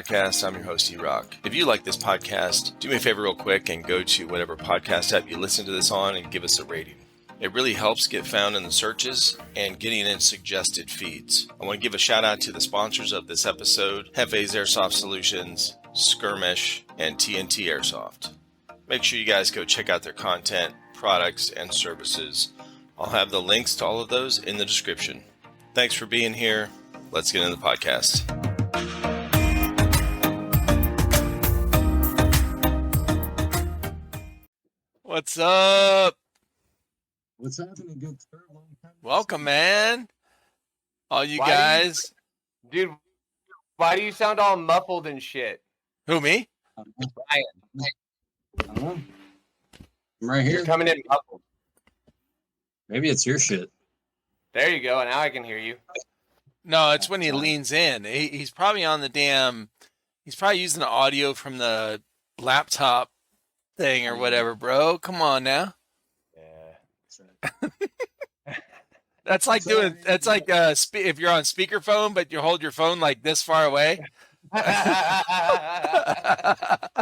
Podcast. I'm your host, E-Rock. If you like this podcast, do me a favor real quick and go to whatever podcast app you listen to this on and give us a rating. It really helps get found in the searches and getting in suggested feeds. I want to give a shout out to the sponsors of this episode, Jefe's Airsoft Solutions, SKIRMESH, and TNT Airsoft. Make sure you guys go check out their content, products, and services. I'll have the links to all of those in the description. Thanks for being here. Let's get into the podcast. What's up? What's happening, good sir? Long time. Welcome, man. All you guys. Dude, why do you sound all muffled and shit? Who, me? Ryan, I don't know. I'm right here. you're coming in muffled. Maybe it's your shit. There you go. Now I can hear you. No, it's when he leans in. He's probably on the he's probably using the audio from the laptop thing or whatever, bro. Come on now. Yeah. That's like if you're on speakerphone, but you hold your phone like this far away.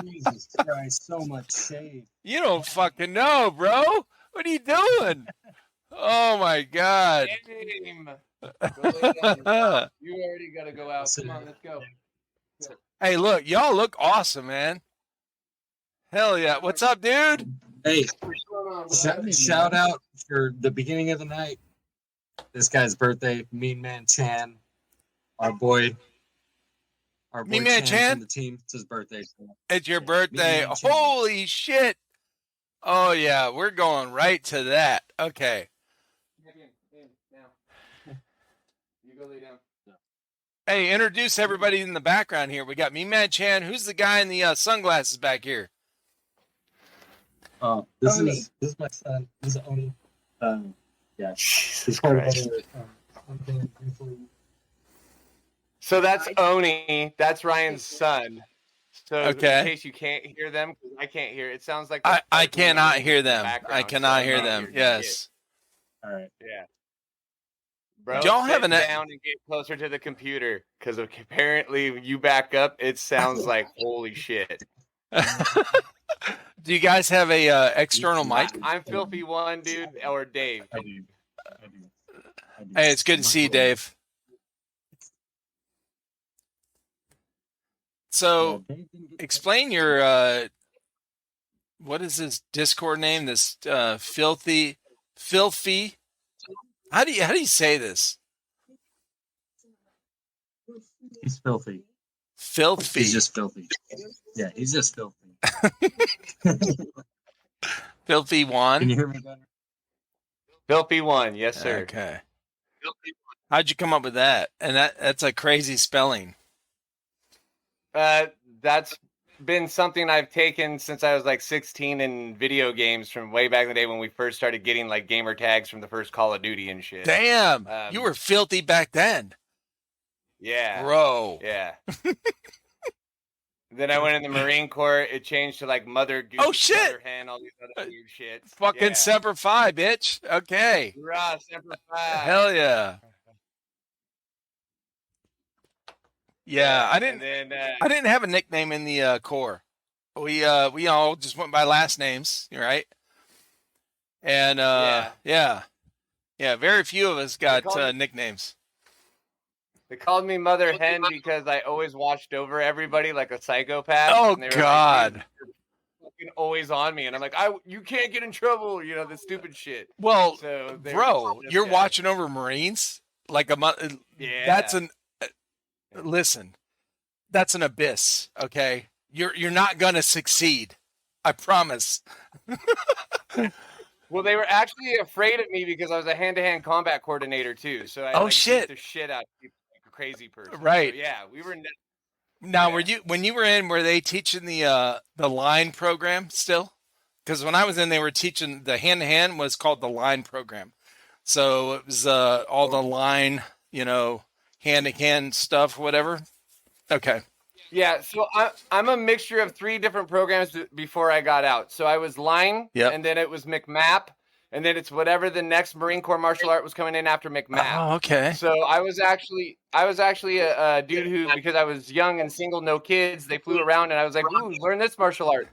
Jesus Christ, so much shade. You don't fucking know, bro. What are you doing? Oh my God. Game. Go lay down. You already got to go out. Come on, let's go. Hey, look, y'all look awesome, man. Hell yeah. What's up, dude? Hey, What's going on, shout out for the beginning of the night. This guy's birthday, Meanmanchan, our boy Meanmanchan? Chan from the team. It's his birthday. It's your birthday. Meanmanchan. Holy shit. Oh yeah, we're going right to that. Okay. Now. You go lay down. Hey, introduce everybody in the background here. We got Meanmanchan. Who's the guy in the sunglasses back here? This is my son. This is Oni. Yeah. Jesus Christ. So that's Oni. That's Ryan's son. So Okay. in case you can't hear them, because I can't hear, it sounds like I cannot hear them. background, I cannot so hear I'm not them. hearing Yes. All right. Yeah. Bro, Y'all have sit an- down and get closer to the computer, because apparently you back up, it sounds like holy shit. Do you guys have a external mic? I'm Filthy One, dude, or Dave. I do. Hey, it's good to see you, Dave. So, explain your what is this Discord name? This filthy. How do you say this? He's filthy. Filthy. He's just filthy. Yeah, he's just filthy. Filthy Can one. you hear me better? Filthy One, yes, sir. Okay. Filthy How'd you come up with that? And that's a crazy spelling. That's been something I've taken since I was like 16 in video games from way back in the day when we first started getting like gamer tags from the first Call of Duty and shit. Damn, you were filthy back then, Yeah. bro. Yeah. Then I went in the Marine Corps. It changed to like Mother Goose, Oh, shit. Mother Hen, all these other weird shit. Fucking Semper Fi, bitch. Okay. Rah, Semper Fi. Hell yeah. Yeah, I didn't. And then, I didn't have a nickname in the Corps. We all just went by last names, right? And yeah. Very few of us got nicknames. They called me Mother Hen because I always watched over everybody like a psychopath. Oh and they were God. Like, you're fucking always on me, and I'm like, you can't get in trouble, the stupid shit. Well, So bro, you're watching over Marines like a month. Yeah. That's listen. That's an abyss. Okay, you're not gonna succeed. I promise. Well, they were actually afraid of me because I was a hand-to-hand combat coordinator too. So I shit. beat the shit out of people like a crazy person. Right. So, yeah, we were. Now, when you were in, were they teaching the line program still? Because when I was in, they were teaching the hand-to-hand was called the line program. So it was all the line, hand-to-hand stuff, whatever. Okay. Yeah, so I'm a mixture of 3 different programs before I got out. So I was line, Yep. and then it was McMap, and then it's whatever the next Marine Corps martial art was coming in after McMath. Oh, okay. So I was actually a dude who, because I was young and single, no kids, they flew around and I was like, ooh, learn this martial art,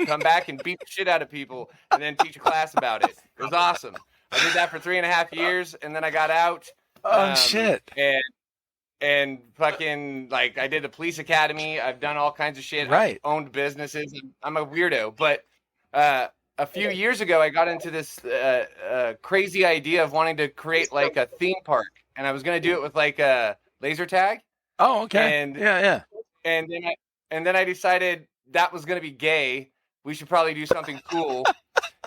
come back and beat the shit out of people and then teach a class about it. It was awesome. I did that for 3.5 years and then I got out. Oh, shit. And fucking, like, I did a police academy. I've done all kinds of shit. Right. I've owned businesses. I'm a weirdo. But a few years ago, I got into this crazy idea of wanting to create, like, a theme park. And I was going to do it with, like, a laser tag. Oh, okay. And, yeah. And then I decided that was going to be gay. We should probably do something cool.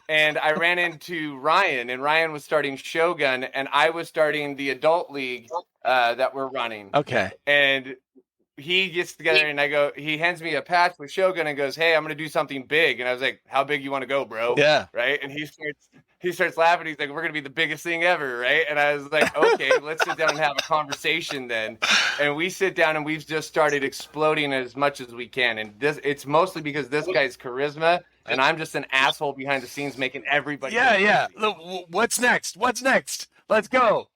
And I ran into Ryan, and Ryan was starting Shogun, and I was starting the adult league that we're running. Okay. And he gets together, and he hands me a patch with Shogun and goes, hey, I'm going to do something big. And I was like, how big you want to go, bro? Yeah. Right? And he starts laughing. He's like, we're going to be the biggest thing ever, right? And I was like, okay, let's sit down and have a conversation then. And we sit down, and we've just started exploding as much as we can. And it's mostly because this guy's charisma, and I'm just an asshole behind the scenes making everybody. Yeah. Look, what's next? Let's go.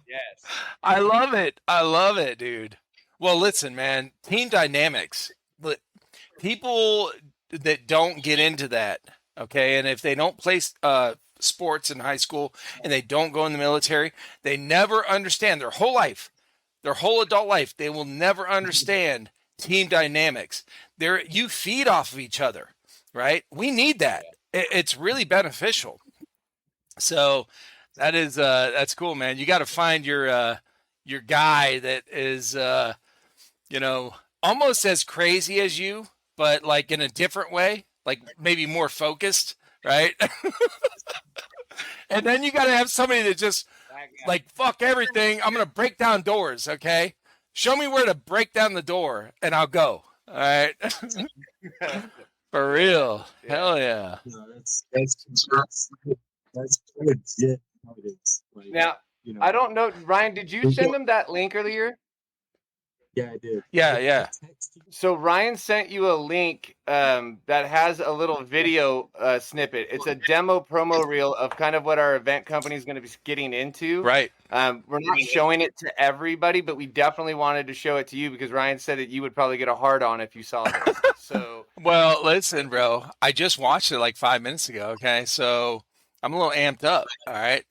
Yes. I love it, dude. Well, listen, man, team dynamics. People that don't get into that, okay, and if they don't play sports in high school and they don't go in the military, they never understand their whole adult life. They will never understand team dynamics. You feed off of each other, right? We need that. It's really beneficial. So that's cool, man. You got to find your guy that is almost as crazy as you, but like in a different way, like maybe more focused, right? And then you got to have somebody that just like, fuck everything. I'm going to break down doors. Okay. Show me where to break down the door and I'll go. All right. For real. Yeah. Hell yeah. No, that's good shit. Like, now, I don't know, Ryan, did you send them that link earlier? Yeah, I did. Yeah. So Ryan sent you a link that has a little video snippet. It's a demo promo reel of kind of what our event company is going to be getting into. Right. We're not showing it to everybody, but we definitely wanted to show it to you because Ryan said that you would probably get a hard on if you saw this. So, well, listen, bro, I just watched it like 5 minutes ago. Okay. So I'm a little amped up. All right.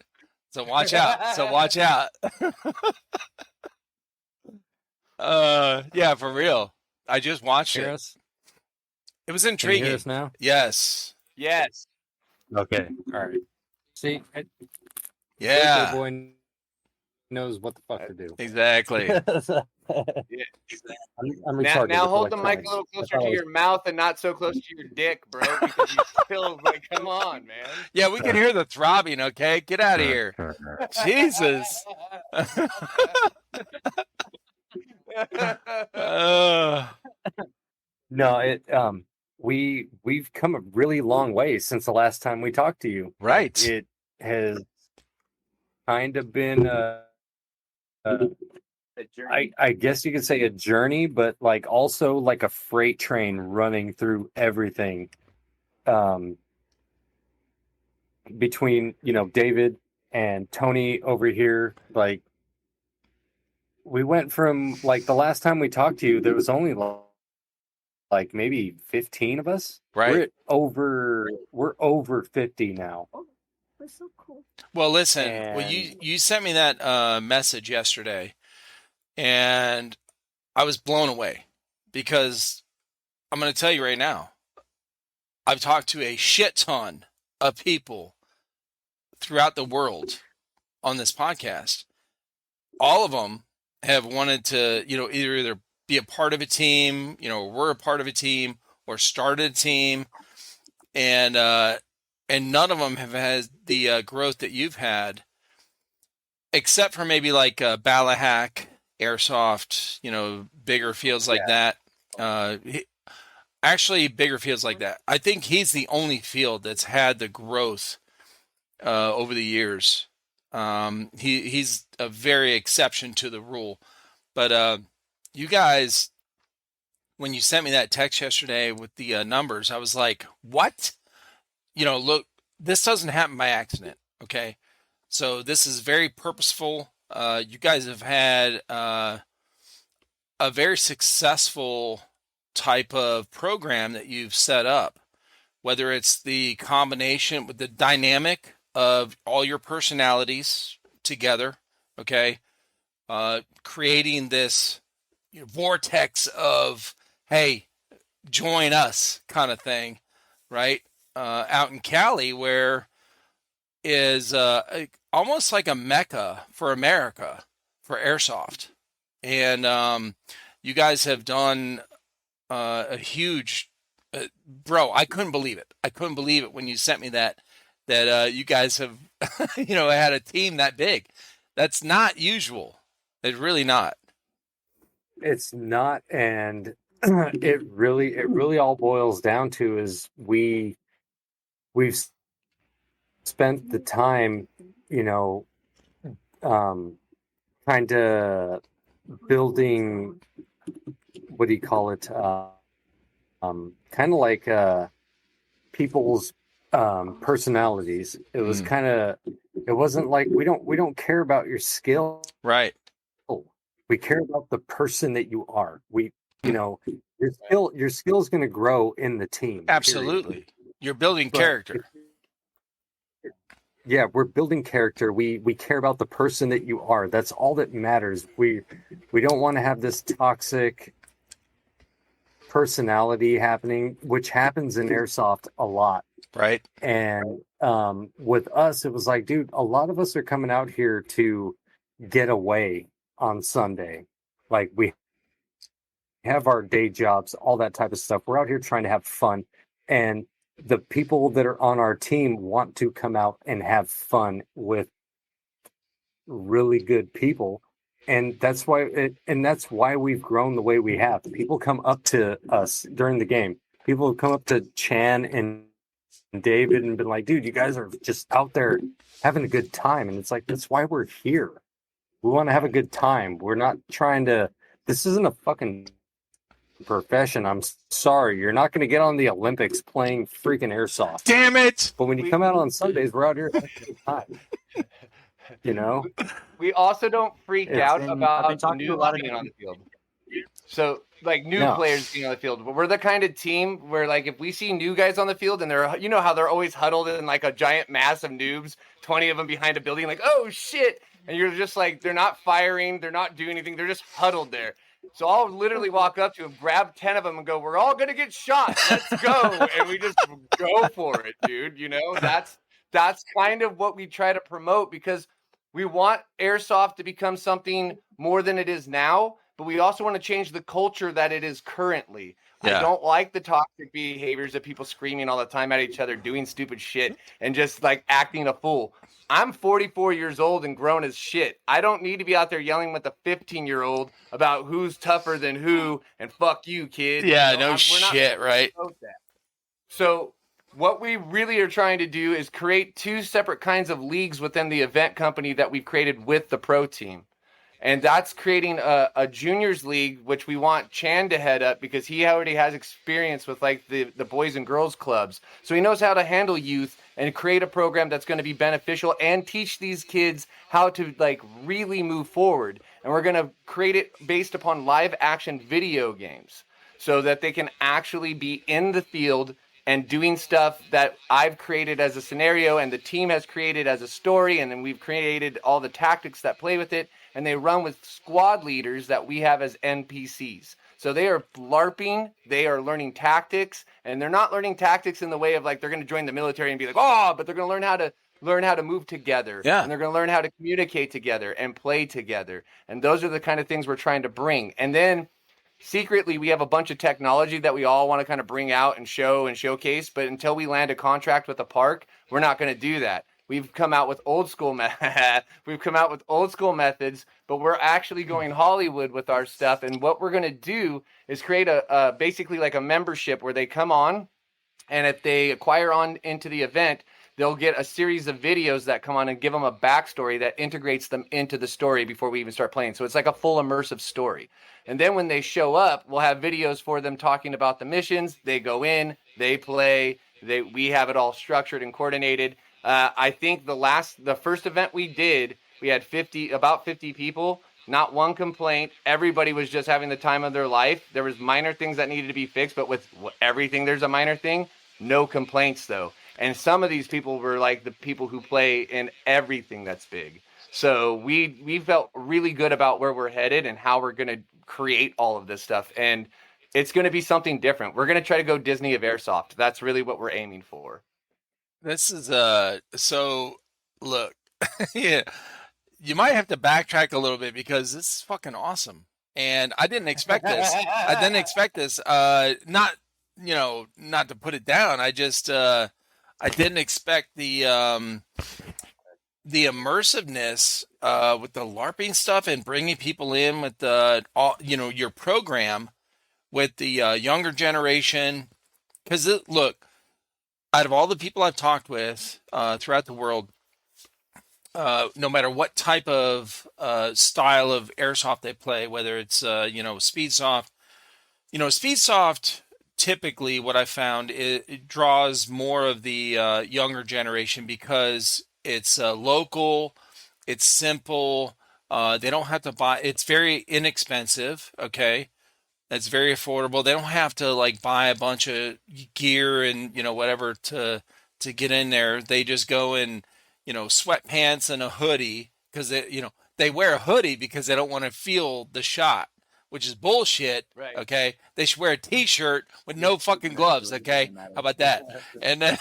So watch out. Yeah, for real. I just watched it. Us? It was Can you intriguing. hear us now? Yes. Okay. All right. See, Yeah. boy knows what the fuck to do. Exactly. I'm retarded now with hold the mic a electronics. little closer to your mouth and not so close to your dick, bro, because you feel like, come on, man. Yeah, we can hear the throbbing, okay? Get out of here. Jesus. No, we've come a really long way since the last time we talked to you. Right. It has kind of been I guess you could say a journey, but like also like a freight train running through everything. Between, David and Tony over here, like we went from like the last time we talked to you, there was only like maybe 15 of us. Right. We're over 50 now. Oh, that's so cool. Well, listen, And- you sent me that message yesterday, and I was blown away because I'm going to tell you right now, I've talked to a shit ton of people throughout the world on this podcast. All of them have wanted to, either be a part of a team, we're a part of a team or started a team. And none of them have had the growth that you've had, except for maybe like Balahack, Airsoft, bigger fields like that. Actually, bigger fields like that. I think he's the only field that's had the growth over the years. He's a very exception to the rule. But you guys, when you sent me that text yesterday with the numbers, I was like, what? Look, this doesn't happen by accident. Okay. So this is very purposeful. You guys have had a very successful type of program that you've set up, whether it's the combination with the dynamic of all your personalities together, okay, creating this vortex of, hey, join us kind of thing, right? Out in Cali, where is almost like a mecca for America for airsoft. And you guys have done a huge, bro. I couldn't believe it. I couldn't believe it when you sent me that you guys have, had a team that big. That's not usual. It's really not. It's not, and it really all boils down to is we've spent the time, kind of building, what do you call it? Kind of like people's personalities. It was it wasn't like we don't care about your skill. Right. We care about the person that you are. Your skill is going to grow in the team. Absolutely. Period. You're building character. Yeah, we're building character. We care about the person that you are. That's all that matters. We don't want to have this toxic personality happening, which happens in airsoft a lot. Right. And with us, it was like, dude, a lot of us are coming out here to get away on Sunday. Like, we have our day jobs, all that type of stuff. We're out here trying to have fun. And the people that are on our team want to come out and have fun with really good people. And that's why we've grown the way we have. People come up to us during the game. People come up to Chan and David and been like, dude, you guys are just out there having a good time. And it's like, that's why we're here. We want to have a good time. We're not trying to, this isn't a fucking profession. I'm sorry. You're not going to get on the Olympics playing freaking airsoft. Damn it. But when you come out on Sundays, we're out here having a good time. We also don't freak out about new being on the field. So, like, new players being on the field. But we're the kind of team where, like, if we see new guys on the field and they're, how they're always huddled in like a giant mass of noobs, 20 of them behind a building, like, oh shit. And you're just like, they're not firing, they're not doing anything, they're just huddled there. So I'll literally walk up to them, grab 10 of them and go, we're all going to get shot. Let's go. And we just go for it, dude. That's kind of what we try to promote, because we want airsoft to become something more than it is now, but we also want to change the culture that it is currently. Yeah. I don't like the toxic behaviors of people screaming all the time at each other, doing stupid shit, and just like acting a fool. I'm 44 years old and grown as shit. I don't need to be out there yelling with a 15-year-old about who's tougher than who and fuck you, kid. Yeah, no shit, right? So what we really are trying to do is create two separate kinds of leagues within the event company that we've created with the pro team. And that's creating a juniors league, which we want Chan to head up, because he already has experience with like the boys and girls clubs. So he knows how to handle youth and create a program that's going to be beneficial and teach these kids how to like really move forward. And we're going to create it based upon live action video games so that they can actually be in the field and doing stuff that I've created as a scenario and the team has created as a story. And then we've created all the tactics that play with it. And they run with squad leaders that we have as NPCs. So they are LARPing, they are learning tactics, and they're not learning tactics in the way of like they're going to join the military and be like, oh, but they're going to learn how to move together. Yeah. And they're going to learn how to communicate together and play together. And those are the kind of things we're trying to bring. And then secretly, we have a bunch of technology that we all want to kind of bring out and show and showcase. But until we land a contract with a park, we're not going to do that. We've come out with old school methods, but we're actually going Hollywood with our stuff. And what we're going to do is create a basically like a membership where they come on, and if they acquire on into the event, they'll get a series of videos that come on and give them a backstory that integrates them into the story before we even start playing. So it's like a full immersive story. And then when they show up, we'll have videos for them talking about the missions. They go in, they play, We have it all structured and coordinated. I think the first event we did, we had about 50 people. Not one complaint. Everybody was just having the time of their life. There was minor things that needed to be fixed, but with everything, there's a minor thing. No complaints though. And some of these people were like the people who play in everything that's big. So we felt really good about where we're headed and how we're going to create all of this stuff. And it's going to be something different. We're going to try to go Disney of Airsoft. That's really what we're aiming for. This is so look, yeah, you might have to backtrack a little bit because this is fucking awesome. And I didn't expect this. I didn't expect this. Not, not to put it down. I just I didn't expect the immersiveness with the LARPing stuff and bringing people in with your program with the younger generation. Because look, out of all the people I've talked with throughout the world, no matter what type of style of airsoft they play, whether it's Speedsoft, Speedsoft typically what I found it draws more of the younger generation because it's local, it's simple. They don't have to buy. It's very inexpensive. Okay. It's very affordable. They don't have to like buy a bunch of gear and whatever to get in there. They just go in sweatpants and a hoodie because they wear a hoodie because they don't want to feel the shot, which is bullshit. Right. Okay, they should wear a t-shirt with no fucking gloves. Okay, how about that? And then,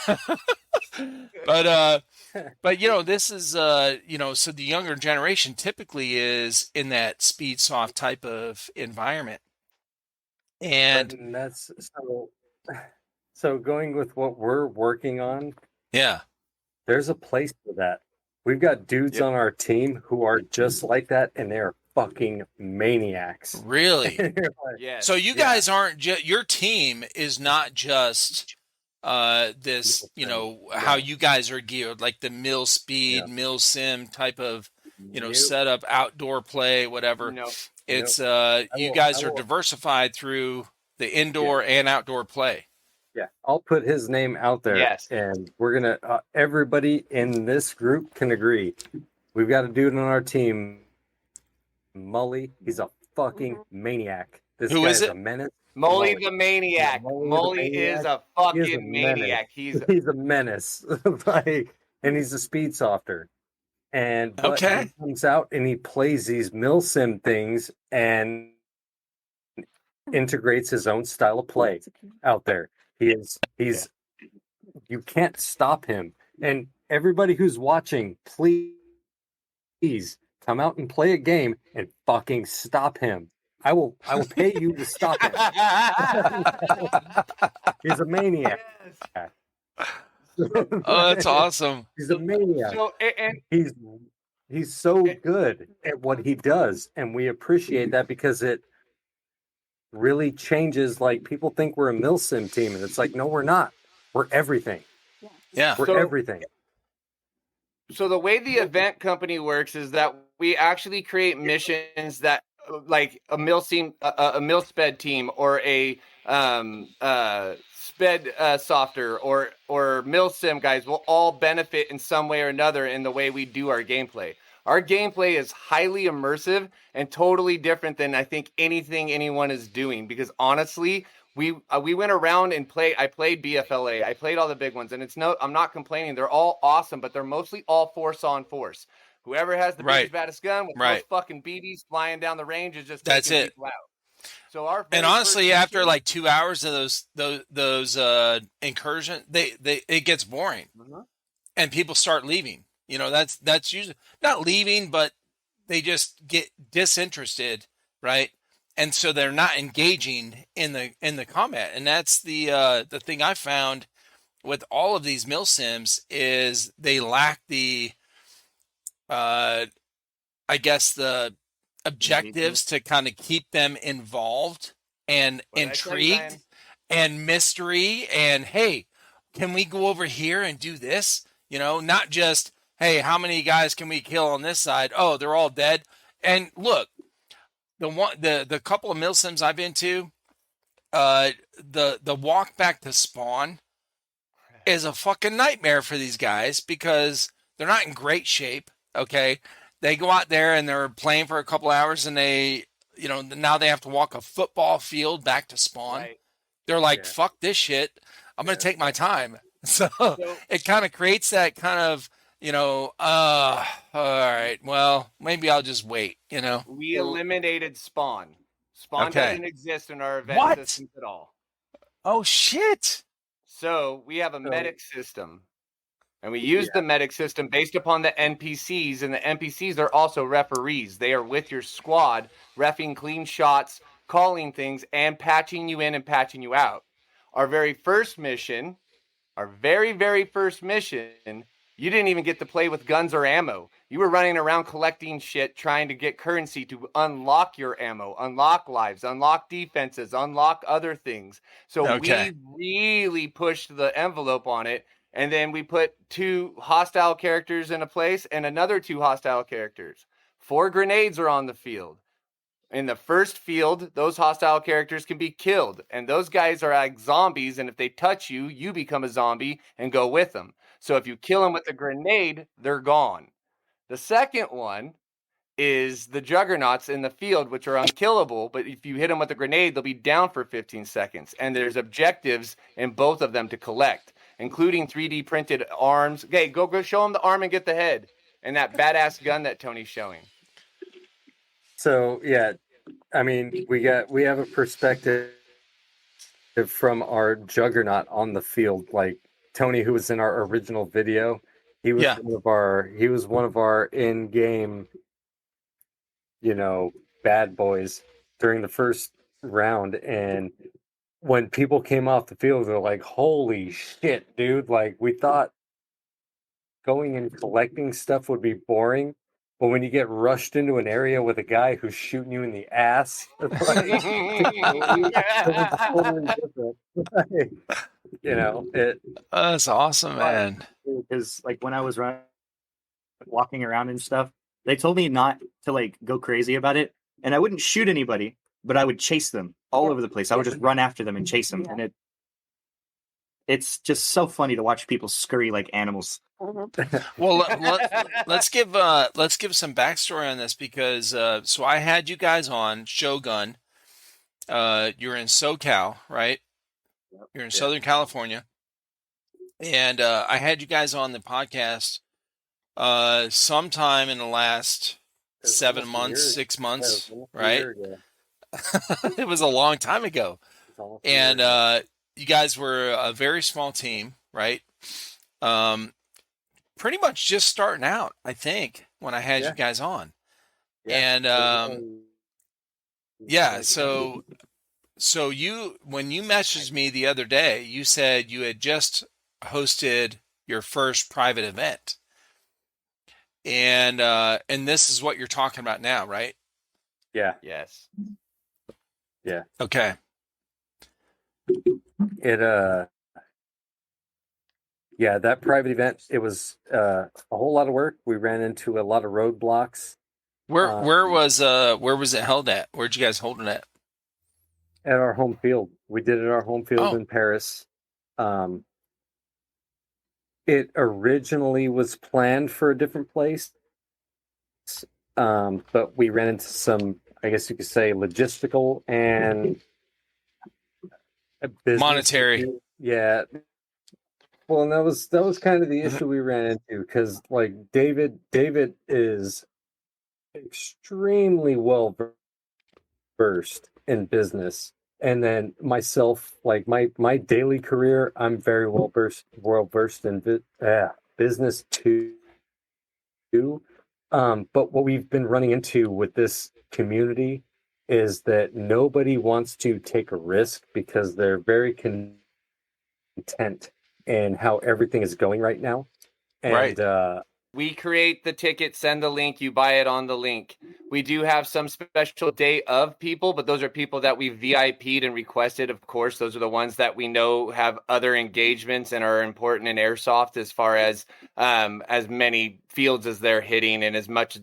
but this is so the younger generation typically is in that Speedsoft type of environment. And that's so going with what we're working on. Yeah. There's a place for that. We've got dudes on our team who are just like that, and they're fucking maniacs. Really? Yeah. So you guys aren't your team is not just this, how you guys are geared, like the mil speed, mil sim type of, setup, outdoor play, whatever. No. It's you guys are diversified through the indoor and outdoor play. Yeah, I'll put his name out there. Yes. And we're going to, everybody in this group can agree. We've got a dude on our team, Mully. He's a fucking maniac. Who is it? A menace. Mully the Maniac. Mully is a fucking maniac. He's a menace. And he's a speed softer. And he comes out and he plays these milsim things and integrates his own style of play out there. He's you can't stop him. And everybody who's watching, please come out and play a game and fucking stop him. I will pay you to stop him. He's a maniac. Oh, that's awesome. He's a maniac. So, he's so good at what he does, and we appreciate that because it really changes. Like, people think we're a milsim team, and it's like, no, we're not. We're everything. Yeah, we're everything. So the way the event company works is that we actually create missions that, like a mil sped team or a sped softer or milsim guys will all benefit in some way or another in the way we do our gameplay. Our gameplay is highly immersive and totally different than I think anything anyone is doing, because honestly, we went around and I played BFLA. I played all the big ones, and I'm not complaining. They're all awesome, but they're mostly all force on force. Whoever has the biggest, baddest gun with those fucking BBs flying down the range is just taking people out. So and honestly, after like 2 hours of those incursions, it gets boring, and people start leaving. That's usually not leaving, but they just get disinterested, right? And so they're not engaging in the combat, and that's the thing I found with all of these milsims is they lack the I guess the objectives to kind of keep them involved and intrigued and mystery and, hey, can we go over here and do this? Not just, hey, how many guys can we kill on this side? Oh, they're all dead. And look, the couple of milsims I've been to, the walk back to spawn is a fucking nightmare for these guys because they're not in great shape. Okay. They go out there and they're playing for a couple hours and now they have to walk a football field back to spawn. Right. They're like, Yeah. fuck this shit. I'm going to take my time. So So it kind of creates that kind of, all right, well, maybe I'll just wait, we eliminated spawn. Spawn Okay. doesn't exist in our event What? systems at all. Oh, shit. So we have a medic system. And we use the medic system based upon the NPCs, and the NPCs are also referees. They are with your squad, reffing clean shots, calling things, and patching you in and patching you out. Our very, very first mission, you didn't even get to play with guns or ammo. You were running around collecting shit, trying to get currency to unlock your ammo, unlock lives, unlock defenses, unlock other things. So Okay. we really pushed the envelope on it. And then we put 2 hostile characters in a place and another 2 hostile characters. 4 grenades are on the field. In the first field, those hostile characters can be killed. And those guys are like zombies. And if they touch you, you become a zombie and go with them. So if you kill them with a grenade, they're gone. The second one is the juggernauts in the field, which are unkillable. But if you hit them with a grenade, they'll be down for 15 seconds. And there's objectives in both of them to collect, including 3D printed arms. Okay, go show them the arm and get the head. And that badass gun that Tony's showing. So yeah, I mean, we have a perspective from our juggernaut on the field. Like Tony, who was in our original video, he was one of our in-game, bad boys during the first round. And when people came off the field, they're like, "Holy shit, dude!" Like we thought going and collecting stuff would be boring. But when you get rushed into an area with a guy who's shooting you in the ass, it's totally different. That's awesome, man. Because like when I was walking around and stuff, they told me not to like go crazy about it, and I wouldn't shoot anybody, but I would chase them all over the place. I would just run after them and chase them, and it's just so funny to watch people scurry like animals. Well, let's give some backstory on this because so I had you guys on Shogun. You're in SoCal, right? You're in Southern California, and I had you guys on the podcast sometime in the last 7 months, 6 months, right? It was a long time ago, and you guys were a very small team, right? Pretty much just starting out, I think, when I had you guys on. And so you, when you messaged me the other day, you said you had just hosted your first private event. And this is what you're talking about now, right? Yeah. Yes. Yeah. Okay. Yeah, that private event, it was a whole lot of work. We ran into a lot of roadblocks. Where was it held at? Where'd you guys hold it at? At our home field. We did it at our home field in Paris. It originally was planned for a different place, but we ran into some, I guess you could say, logistical and monetary. Yeah. Well, and that was kind of the issue we ran into because, like, David is extremely well versed in business, and then myself, like my daily career, I'm very well versed in business too. But what we've been running into with this community is that nobody wants to take a risk because they're very content in how everything is going right now. And we create the ticket, send the link, you buy it on the link. We do have some special day of people, but those are people that we VIP'd and requested. Of course, those are the ones that we know have other engagements and are important in Airsoft as far as many fields as they're hitting and as much,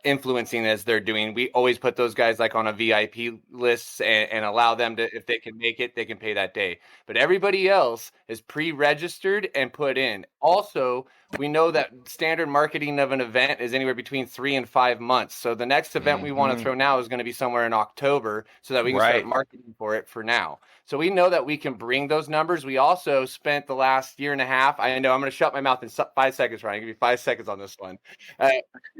influencing as they're doing. We always put those guys like on a VIP list and allow them to, if they can make it, they can pay that day. But everybody else is pre-registered and put in. Also, we know that standard marketing of an event is anywhere between 3 and 5 months. So the next event we want to throw now is going to be somewhere in October so that we can start marketing for it for now. So we know that we can bring those numbers. We also spent the last year and a half. I know I'm going to shut my mouth in 5 seconds, Ryan. I'll give you 5 seconds on this one.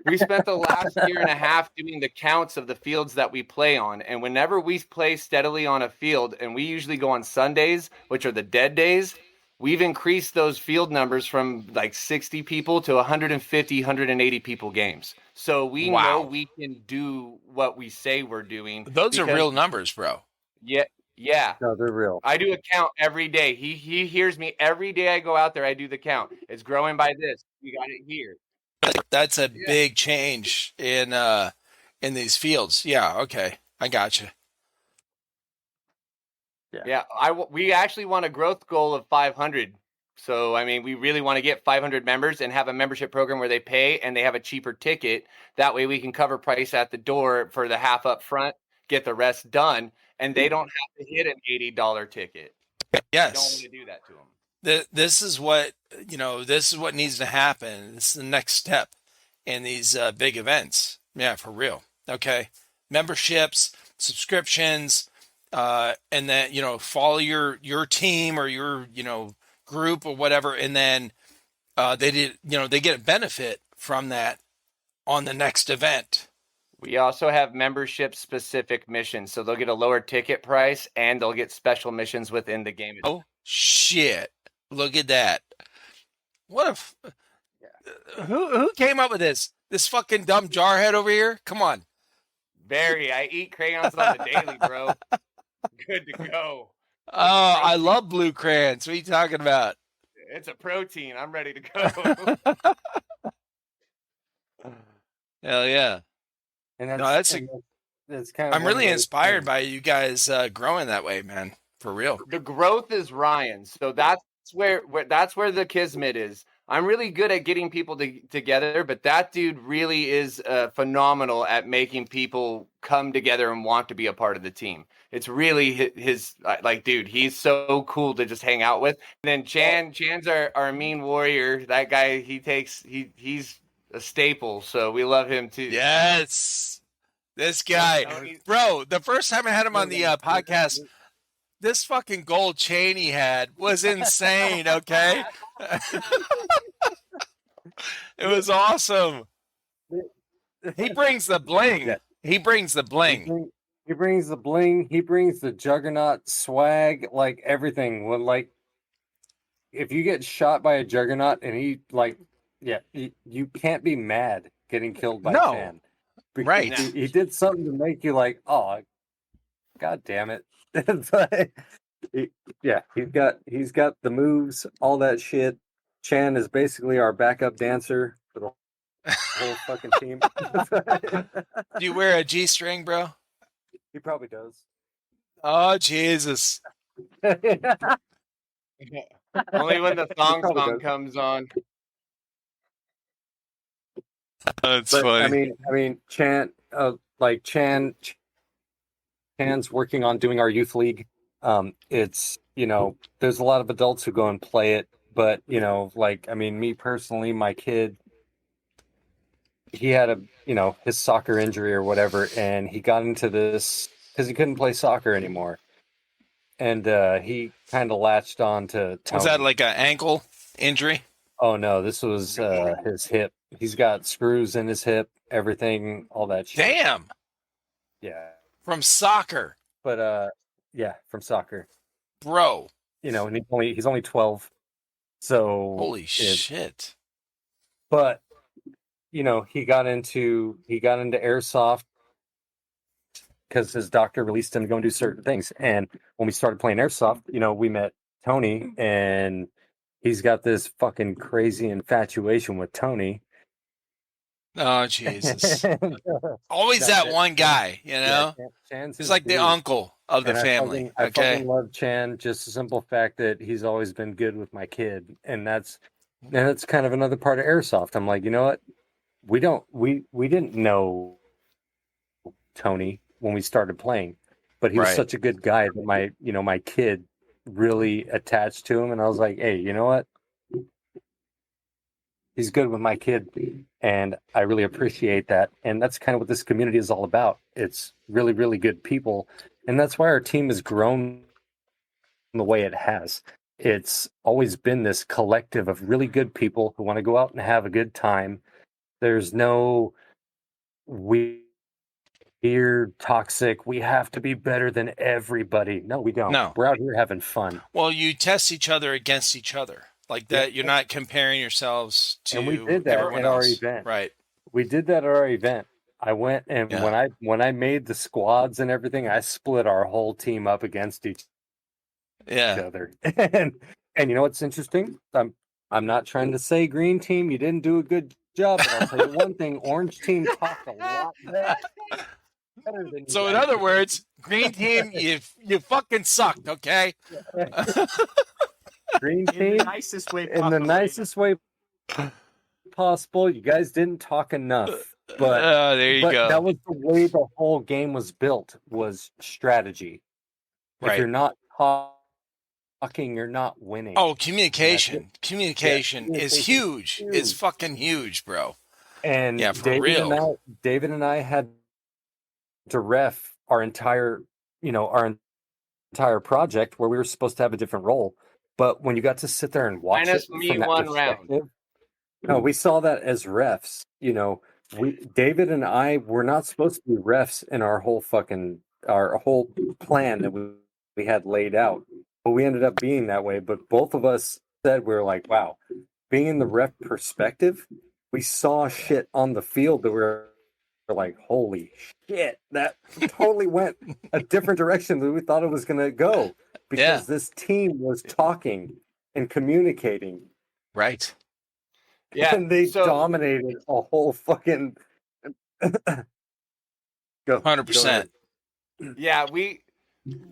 We spent the last year and a half doing the counts of the fields that we play on. And whenever we play steadily on a field, and we usually go on Sundays, which are the dead days, we've increased those field numbers from like 60 people to 150, 180 people games. So we know we can do what we say we're doing. Those are real numbers, bro. Yeah. No, they're real. I do a count every day. He hears me every day I go out there. I do the count. It's growing by this. We got it here. That's a big change in these fields. Yeah. Okay. I got you. Yeah. We actually want a growth goal of 500. So, I mean, we really want to get 500 members and have a membership program where they pay and they have a cheaper ticket. That way we can cover price at the door for the half up front, get the rest done, and they don't have to hit an $80 ticket. Yes. I don't want to do that to them. This is what needs to happen. This is the next step in these big events. Yeah, for real. Okay. Memberships, subscriptions, and then, follow your team or your, group or whatever. And then they get a benefit from that on the next event. We also have membership specific missions. So they'll get a lower ticket price and they'll get special missions within the game. Oh, shit. Look at that. What who came up with this? This fucking dumb jarhead over here? Come on. Barry, I eat crayons on the daily, bro. Good to go. Oh, I love blue crayons. What are you talking about? It's a protein. I'm ready to go. Hell yeah. And that's kind of. I'm really inspired by you guys growing that way, man. For real. The growth is Ryan's. So that's where the kismet is. I'm really good at getting people together, but that dude really is phenomenal at making people come together and want to be a part of the team. It's really his dude, he's so cool to just hang out with. And then Chan's our mean warrior. That guy, he's a staple, so we love him too. Yes. This guy. Bro, the first time I had him on the podcast, this fucking gold chain he had was insane, okay? It was awesome. He brings the bling. He brings the bling. He brings the bling. He brings the juggernaut swag, like everything. When if you get shot by a juggernaut and you can't be mad getting killed by Chan. Right. He did something to make you like, oh, god damn it. But he's got the moves, all that shit. Chan is basically our backup dancer for the whole fucking team. Do you wear a G-string, bro? He probably does. Oh, Jesus. Only when the song comes on. That's funny. I mean, Chan's working on doing our youth league. It's, there's a lot of adults who go and play it, but me personally, my kid, he had his soccer injury or whatever, and he got into this because he couldn't play soccer anymore. And he kind of latched on to Tony. Was that like an ankle injury? Oh no, this was his hip. He's got screws in his hip, everything, all that shit. Damn. Yeah. From soccer. But from soccer. Bro. And he's only 12. So holy shit. But he got into airsoft because his doctor released him to go and do certain things. And when we started playing airsoft, we met Tony, and he's got this fucking crazy infatuation with Tony. Oh, Jesus. Always that one guy, Chan's it's like the uncle of the family. I fucking love Chan, just the simple fact that he's always been good with my kid. And that's kind of another part of airsoft. I'm like, you know what? we didn't know Tony when we started playing, but he was Right. such a good guy that my kid really attached to him, and I was like, hey, you know what? He's good with my kid, and I really appreciate that. And that's kind of what this community is all about. It's really, really good people, and that's why our team has grown the way it has. It's always been this collective of really good people who want to go out and have a good time. There's no weird, toxic, we have to be better than everybody. No, we don't. No. We're out here having fun. Well, you test each other against each other. Like that, you're not comparing yourselves to And we did that everyone at our else. event. Right. We did that at our event. I went and Yeah. when I made the squads and everything, I split our whole team up against each Yeah. other. And you know what's interesting? I'm not trying to say green team, you didn't do a good job, but I'll tell you one thing, orange team talked a lot better than you So in guys other did. words, green team, you fucking sucked, okay? Green In the team nicest way in possible. the nicest way possible. You guys didn't talk enough, but there you but go. that was the way the whole game was built, was strategy. If Right. you're not talking, you're not winning. Oh, communication. Communication Yeah, is communication's huge. It's huge. fucking huge, bro. And Yeah, for real. David and I had to ref our entire project where we were supposed to have a different role. But when you got to sit there and watch Minus it me from that one round. perspective, no, we saw that as refs. David and I were not supposed to be refs in our whole plan that we had laid out, but we ended up being that way. But both of us said we were like, wow, being in the ref perspective, we saw shit on the field that we were like, holy shit, that totally went a different direction than we thought it was going to go, because this team was talking and communicating. Right. Yeah, And they so- dominated a whole fucking. Go 100%. Yeah,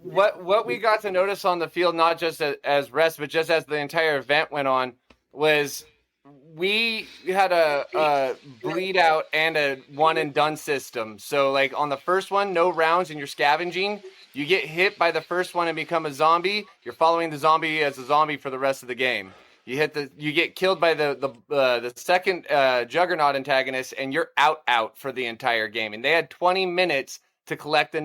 what we got to notice on the field, not just as refs, but just as the entire event went on, was we had a bleed out and a one and done system. So like on the first one, no rounds and you're scavenging. You get hit by the first one and become a zombie. You're following the zombie as a zombie for the rest of the game. You get killed by the second Juggernaut antagonist, and you're out for the entire game. And they had 20 minutes to collect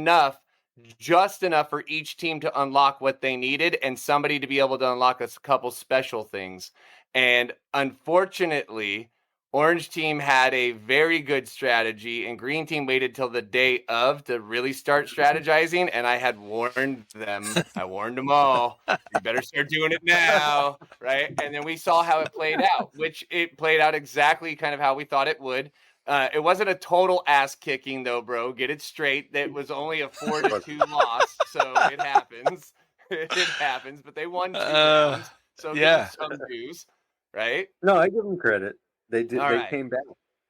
just enough for each team to unlock what they needed, and somebody to be able to unlock a couple special things. And unfortunately, Orange team had a very good strategy, and Green team waited till the day of to really start strategizing. And I had warned them. I warned them all. You better start doing it now, right? And then we saw how it played out, which it played out exactly kind of how we thought it would. It wasn't a total ass kicking though, bro. Get it straight. That was only a 4-2 loss, so it happens. It happens. But they won 2 rounds, so yeah. give them some dues, right? No, I give them credit. They did. All They right. came back.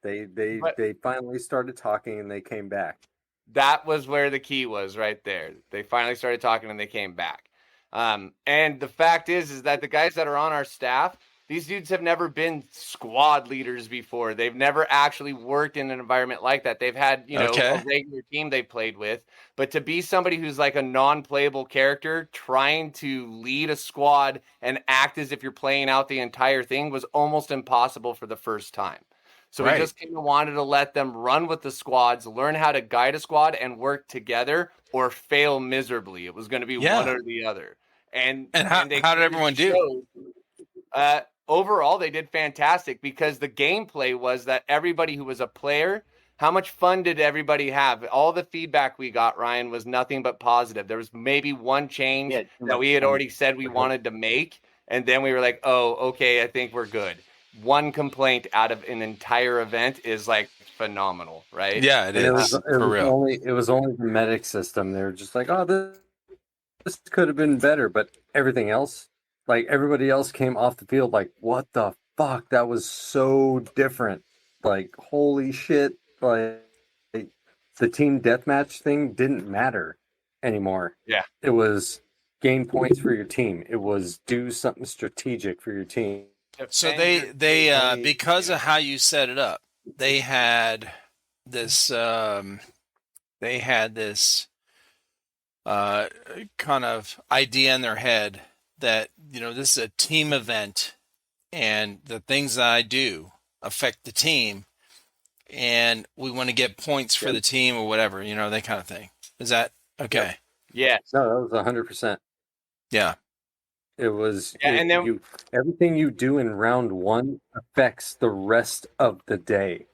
They finally started talking and they came back. That was where the key was, right there. They finally started talking and they came back. And the fact is that the guys that are on our staff, these dudes have never been squad leaders before. They've never actually worked in an environment like that. They've had, a regular team they played with. But to be somebody who's like a non-playable character trying to lead a squad and act as if you're playing out the entire thing was almost impossible for the first time. So we just kind of wanted to let them run with the squads, learn how to guide a squad and work together or fail miserably. It was going to be one or the other. And how did everyone do? Overall, they did fantastic because the gameplay was that everybody who was a player, how much fun did everybody have? All the feedback we got, Ryan, was nothing but positive. There was maybe one change that we had already said we wanted to make. And then we were like, oh, okay, I think we're good. One complaint out of an entire event is like phenomenal, right? Yeah, it is. For real. It was only the medic system. They were just like, oh, this could have been better, but everything else, like everybody else came off the field like, what the fuck? That was so different. Like, holy shit. Like, the team deathmatch thing didn't matter anymore. Yeah. It was gain points for your team. It was do something strategic for your team. So they because of how you set it up, they had this they had this kind of idea in their head that, you know, this is a team event and the things that I do affect the team and we want to get points for the team or whatever, you know, that kind of thing. Is that okay? Yeah. No, that was 100%. Yeah. It was Yeah, and then everything you do in round one affects the rest of the day.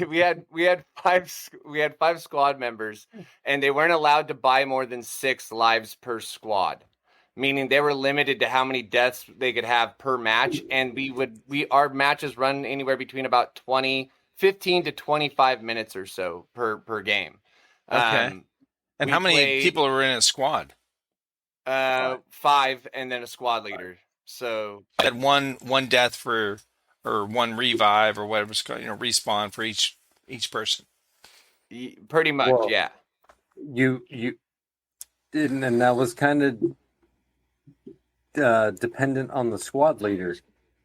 we had five squad members, and they weren't allowed to buy more than 6 lives per squad, meaning they were limited to how many deaths they could have per match. And our matches run anywhere between about 15 to 25 minutes or so per game. Okay. And how many people were in a squad? 5, and then a squad leader. So had one death or one revive or whatever it's called, you know, respawn for each person. Pretty much, Well, yeah. You didn't, and that was kind of dependent on the squad leader,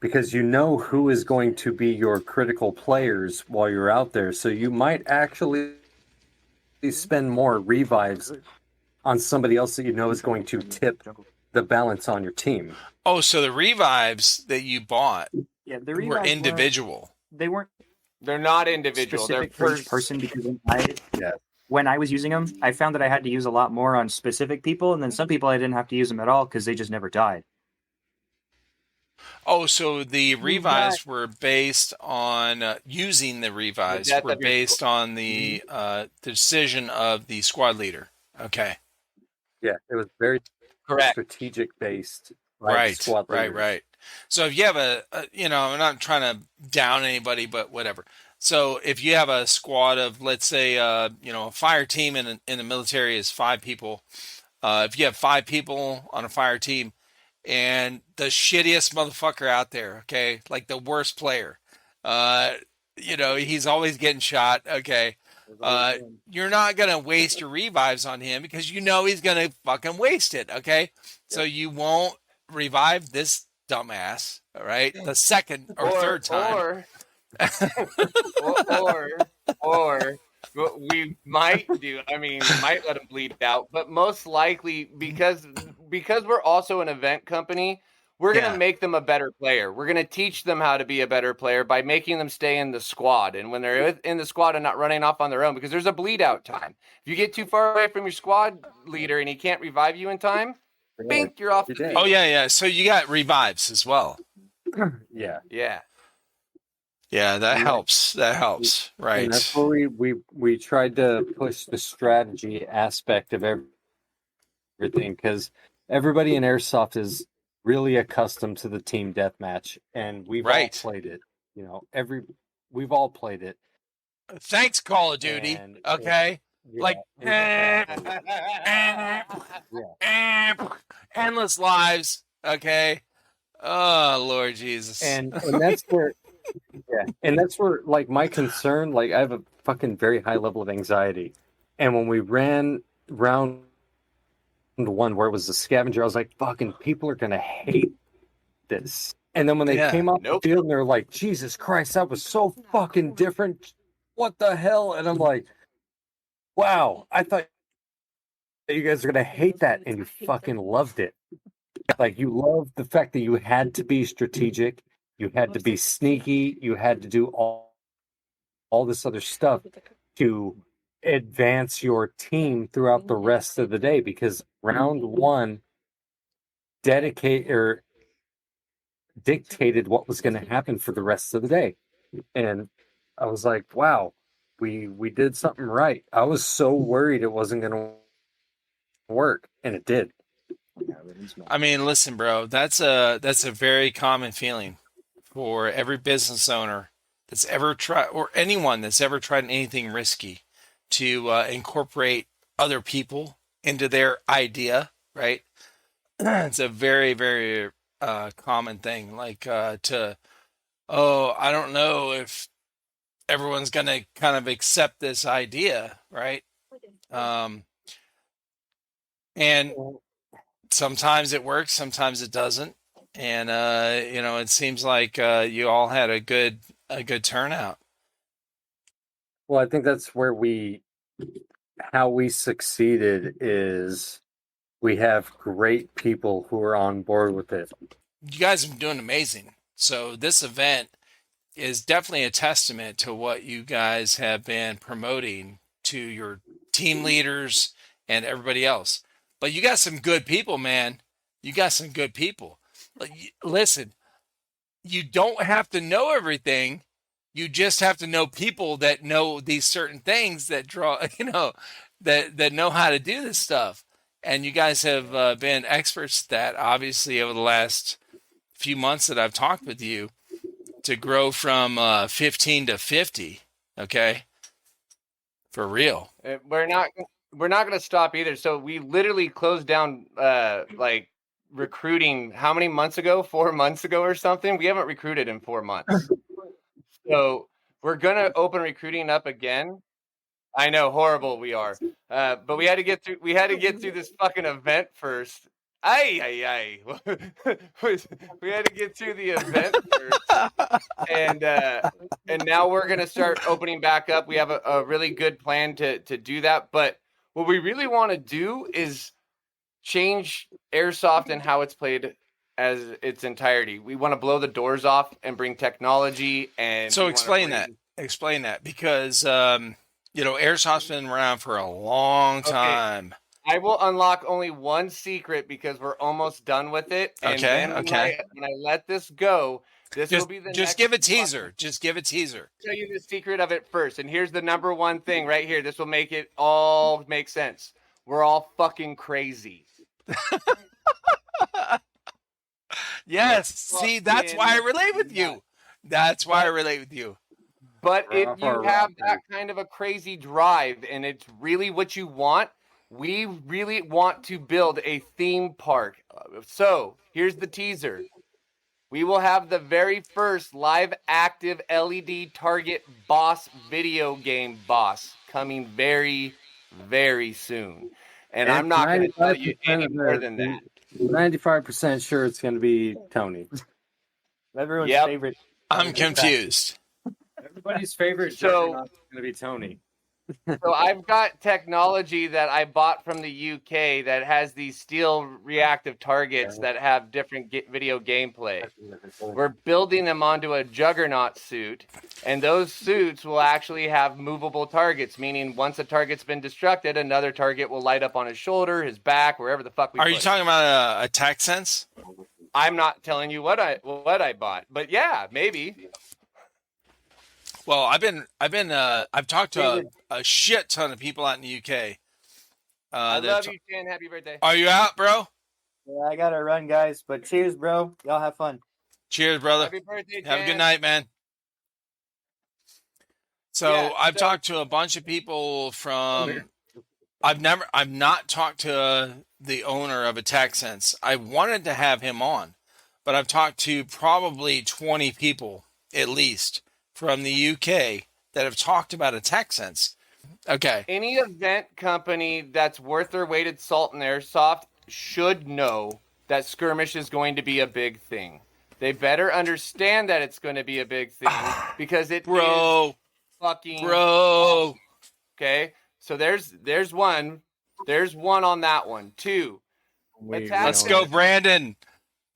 because you know who is going to be your critical players while you're out there. So you might actually spend more revives on somebody else that you know is going to tip the balance on your team. Oh, so the revives that you bought were individual. They're not individual. They're Specific for each person, because when I was using them, I found that I had to use a lot more on specific people, and then some people I didn't have to use them at all because they just never died. Oh, so the revives were based on using the revives were based on the decision of the squad leader. Okay. Yeah, it was very correct, strategic based. Right. So if you have you know, I'm not trying to down anybody, but whatever. So if you have a squad of, let's say, you know, a fire team in the military is 5 people. If you have 5 people on a fire team, and the shittiest motherfucker out there, okay, like the worst player, you know, he's always getting shot, okay. You're not going to waste your revives on him because you know he's going to fucking waste it, okay? So you won't revive this dumbass, all right? The second or third time. Or what we might do, I mean, we might let him bleed out, but most likely because we're also an event company, we're going to make them a better player. We're going to teach them how to be a better player by making them stay in the squad. And when they're in the squad and not running off on their own, because there's a bleed out time. If you get too far away from your squad leader and he can't revive you in time, bink, you're off the field. Oh, yeah. So you got revives as well. Yeah. Yeah, that helps. Right. And that's where we tried to push the strategy aspect of everything, because everybody in Airsoft is really accustomed to the team deathmatch, and we've all played it. You know, we've all played it. Thanks, Call of Duty. Okay. Endless lives. Okay. Oh, Lord Jesus. And that's where. Yeah, and that's where, like, my concern, like, I have a fucking very high level of anxiety. And when we ran round 1 where it was the scavenger, I was like, fucking people are going to hate this. And then when they came off the field and they're like, Jesus Christ, that was so fucking different. What the hell? And I'm like, wow, I thought you guys are going to hate that. And you fucking loved it. Like, you loved the fact that you had to be strategic. You had to be sneaky. You had to do all this other stuff to advance your team throughout the rest of the day, because round 1 dictated what was going to happen for the rest of the day. And I was like, wow, we did something right. I was so worried it wasn't going to work, and it did. I mean, listen, bro, that's a very common feeling for every business owner that's ever tried, or anyone that's ever tried anything risky, to incorporate other people into their idea, right? It's a very, very common thing. Like I don't know if everyone's going to kind of accept this idea, right? And sometimes it works, sometimes it doesn't. And, you know, it seems like you all had a good turnout. Well, I think that's where how we succeeded is we have great people who are on board with it. You guys have been doing amazing. So this event is definitely a testament to what you guys have been promoting to your team leaders and everybody else. But you got some good people, man. You got some good people. Listen, you don't have to know everything. You just have to know people that know these certain things that draw, that know how to do this stuff. And you guys have been experts at that, obviously, over the last few months that I've talked with you, to grow from 15 to 50. Okay, for real. We're not going to stop either. So we literally closed down like recruiting how many months ago? 4 months ago or something. We haven't recruited in 4 months. So we're going to open recruiting up again. I know, horrible we are. But we had to get through this fucking event first. We had to get through the event first. And now we're going to start opening back up. We have a really good plan to do that. But what we really want to do is change Airsoft and how it's played as its entirety. We want to blow the doors off and bring technology. And so explain that because Airsoft's been around for a long time. Okay. I will unlock only one secret because we're almost done with it. And then when I let this go, will be the just give a teaser. Just give a teaser. I'll tell you the secret of it first. And here's the number one thing right here. This will make it all make sense. We're all fucking crazy. Yes. See, that's why I relate with you. That's why I relate with you. But if you have that kind of a crazy drive and it's really what you want, we really want to build a theme park. So here's the teaser. We will have the very first live active LED target boss video game boss coming very, very soon. And I'm not going to tell you any more than that. 95% sure it's going to be Tony. Everyone's favorite. I'm confused. Everybody's favorite is going to be Tony. So I've got technology that I bought from the UK that has these steel reactive targets that have different video gameplay. We're building them onto a juggernaut suit, and those suits will actually have movable targets, meaning once a target's been destructed, another target will light up on his shoulder, his back, wherever the fuck we Are you talking about a tac sense? I'm not telling you what I bought, but yeah, maybe. Well, I've talked to a shit ton of people out in the UK. I love you, Jen. Happy birthday. Are you out, bro? Yeah, I gotta run, guys. But cheers, bro. Y'all have fun. Cheers, brother. Happy birthday, Jen. Have a good night, man. So I've talked to a bunch of people from. I've not talked to the owner of Attack Sense. I wanted to have him on, but I've talked to probably 20 people at least from the UK that have talked about Attack Sense. Okay. Any event company that's worth their weight in salt and airsoft should know that skirmish is going to be a big thing. They better understand that it's going to be a big thing because it is fucking awesome. Okay? So there's one. There's one on that one. Two. Let's go, Brandon.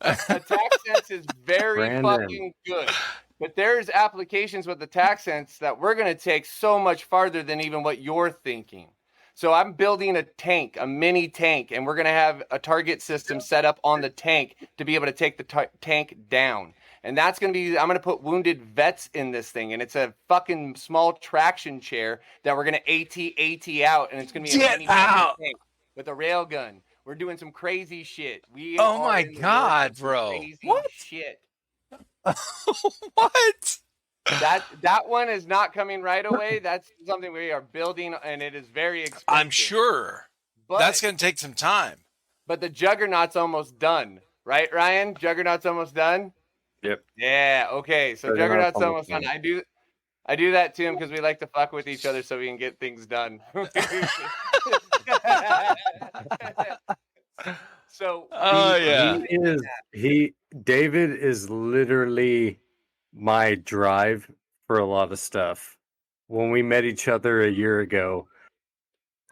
Attack Sense is very fucking good. But there's applications with Attack Sense that we're going to take so much farther than even what you're thinking. So I'm building a tank, a mini tank, and we're going to have a target system set up on the tank to be able to take the tank down. And that's going to be, I'm going to put wounded vets in this thing. And it's a fucking small traction chair that we're going to AT out. And it's going to be a mini tank with a rail gun. We're doing some crazy shit. Oh my God, bro. What? Shit. What? That one is not coming right away. That's something we are building, and it is very expensive. I'm sure. But that's going to take some time. But the Juggernaut's almost done. Right, Ryan? Juggernaut's almost done? Yep. Yeah, okay. So Juggernaut's almost done. I do that to him because we like to fuck with each other so we can get things done. So David is literally my drive for a lot of stuff. when we met each other a year ago,